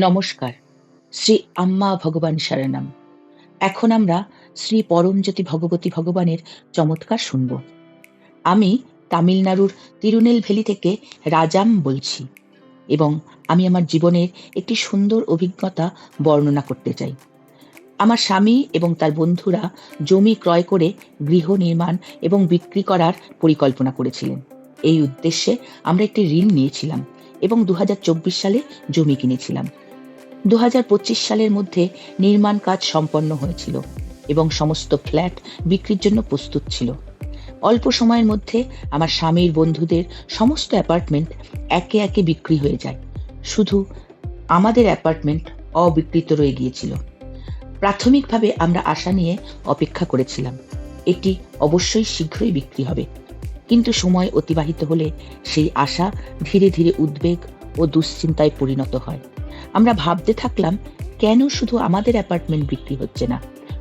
নমস্কার। শ্রী আম্মা ভগবান শরণম। এখন আমরা শ্রী পরমজ্যোতি ভগবতী ভগবানের চমৎকার শুনব। আমি তামিলনাড়ুর তিরুনেলভেলি থেকে রাজাম বলছি এবং আমি আমার জীবনের একটি সুন্দর অভিজ্ঞতা বর্ণনা করতে চাই। আমার স্বামী এবং তার বন্ধুরা জমি ক্রয় করে গৃহ নির্মাণ এবং বিক্রি করার পরিকল্পনা করেছিলেন। এই উদ্দেশ্যে আমরা একটি ঋণ নিয়েছিলাম এবং ২০২৪ সালে জমি কিনেছিলাম। ২০২৫ সালের মধ্যে নির্মাণ কাজ সম্পন্ন হয়েছিল এবং সমস্ত ফ্ল্যাট বিক্রির জন্য প্রস্তুত ছিল। অল্প সময়ের মধ্যে আমার স্বামীর বন্ধুদের সমস্ত অ্যাপার্টমেন্ট একে একে বিক্রি হয়ে যায়। শুধু আমাদের অ্যাপার্টমেন্ট অবিকৃত রয়ে গিয়েছিল। প্রাথমিকভাবে আমরা আশা নিয়ে অপেক্ষা করেছিলাম, এটি অবশ্যই শীঘ্রই বিক্রি হবে। কিন্তু সময় অতিবাহিত হলে সেই আশা ধীরে ধীরে উদ্বেগ ও দুশ্চিন্তায় পরিণত হয়। আমরা ভাবতে থাকলাম, কেন শুধু আমাদের অ্যাপার্টমেন্ট বিক্রি হচ্ছে না?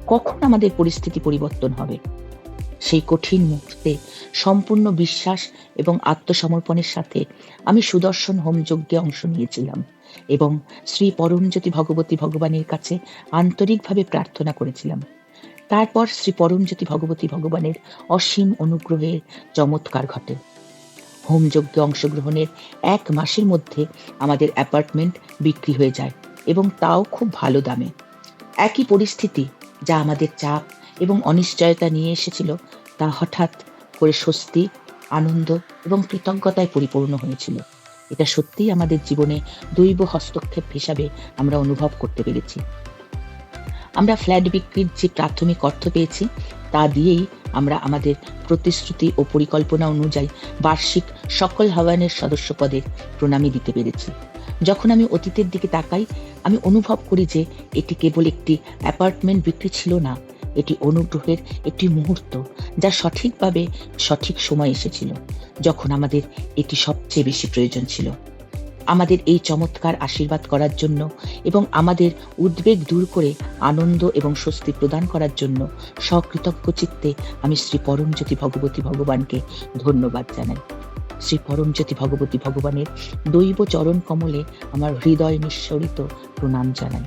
কখন আমাদের পরিস্থিতি পরিবর্তন হবে? সেই কঠিন মুহূর্তে সম্পূর্ণ বিশ্বাস এবং আত্মসমর্পণের সাথে আমি সুদর্শন হোমযজ্ঞে অংশ নিয়েছিলাম এবং শ্রী পরমজ্যোতি ভগবতী ভগবানের কাছে আন্তরিকভাবে প্রার্থনা করেছিলাম। তারপর শ্রী পরমজ্যোতি ভগবতী ভগবানের অসীম অনুগ্রহের চমৎকার ঘটে। হোমযজ্ঞে অংশগ্রহণের ১ মাসের মধ্যে আমাদের অ্যাপার্টমেন্ট বিক্রি হয়ে যায় এবং তাও খুব ভালো দামে। একই পরিস্থিতি যা আমাদের চাপ এবং অনিশ্চয়তা নিয়ে এসেছিল, তা হঠাৎ করে স্বস্তি, আনন্দ এবং কৃতজ্ঞতায় পরিপূর্ণ হয়েছিল। এটা সত্যিই আমাদের জীবনে দৈব হস্তক্ষেপ হিসাবে আমরা অনুভব করতে পেরেছি। আমরা ফ্ল্যাট বিক্রির যে প্রাথমিক অর্থ পেয়েছি, তা দিয়েই আমরা আমাদের প্রতিশ্রুতি ও পরিকল্পনা অনুযায়ী বার্ষিক সকল হওয়ানের সদস্য পদের প্রণামী দিতে পেরেছি। যখন আমি অতীতের দিকে তাকাই, আমি অনুভব করি যে এটি কেবল একটি অ্যাপার্টমেন্ট বিক্রি ছিল না, এটি অনুগ্রহের একটি মুহূর্ত, যা সঠিকভাবে সঠিক সময় এসেছিল, যখন আমাদের এটি সবচেয়ে বেশি প্রয়োজন ছিল। আমাদের এই চমৎকার আশীর্বাদ করার জন্য এবং আমাদের উদ্বেগ দূর করে আনন্দ এবং স্বস্তি প্রদান করার জন্য সকৃতজ্ঞ চিত্তে আমি শ্রী পরমজ্যোতি ভগবতী ভগবানকে ধন্যবাদ জানাই। শ্রী পরমজ্যোতি ভগবতী ভগবানের দৈব চরণ কমলে আমার হৃদয় নিঃসরিত প্রণাম জানাই।